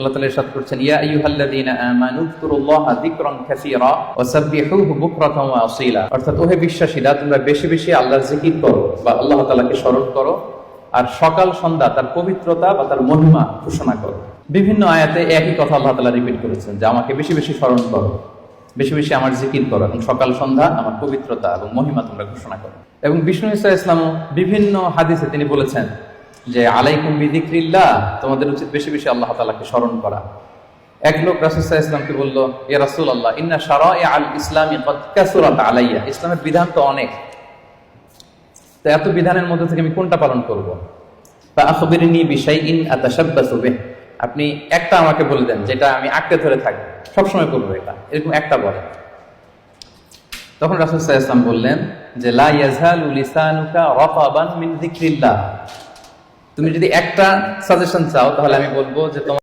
আল্লাহ তাআলা ইরশাদ করছেন, ইয়া আইয়ুহাল্লাযীনা আমানু যকুরুল্লাহা যিকরান কাসীরা ওয়া সাব্বিহুহু বুকরাতান ওয়া আসীলা। অর্থাৎ ওহে বিশ্বাসীরা, তোমরা বেশি বেশি আল্লাহর জিকির করো বা আল্লাহ তাআলাকে স্মরণ করো, আর সকাল সন্ধ্যা তার পবিত্রতা বা তার মহিমা ঘোষণা করো। বিভিন্ন আয়াতে একই কথা আল্লাহ তাআলা রিপিট করেছেন যে আমাকে বেশি বেশি স্মরণ করো, বেশি বেশি আমার জিকির করো, এবং সকাল সন্ধ্যা আমার পবিত্রতা এবং মহিমা তোমরা ঘোষণা করো। এবং বিষ্ণু ঈসা ইসলাম বিভিন্ন হাদিসে তিনি বলেছেন যে আলাইকুম বিযিকরিল্লাহ, তোমাদের উচিত বেশি বেশি আল্লাহ তাআলাকে স্মরণ করা। এক লোক রাসূল সাল্লাল্লাহু আলাইহি ওয়াসাল্লামকে বলল, ইয়া রাসূলুল্লাহ, ইন্না শারাইআল ইসলামি ক্বাদ কাসুরাত আলাইয়া, ইসলামের বিধান তো অনেক, তো এত বিধানের মধ্যে থেকে আমি কোনটা পালন করব? ফা আখবিরনি বিশাইইন আতাশাব্বাসু বিহি, আপনি একটা আমাকে বলে দেন যেটা আমি আঁকড়ে ধরে থাকবো, সবসময় করবো, এটা এরকম একটা বলেন। তখন রাসূল সাল্লাল্লাহু আলাইহি ওয়াসাল্লাম বললেন যে লা ইয়াযহালু লিসানুকা রাতাবান মিন যিকরিল্লাহ, তুমি যদি একটা সাজেশন চাও তাহলে আমি বলবো যে তোমার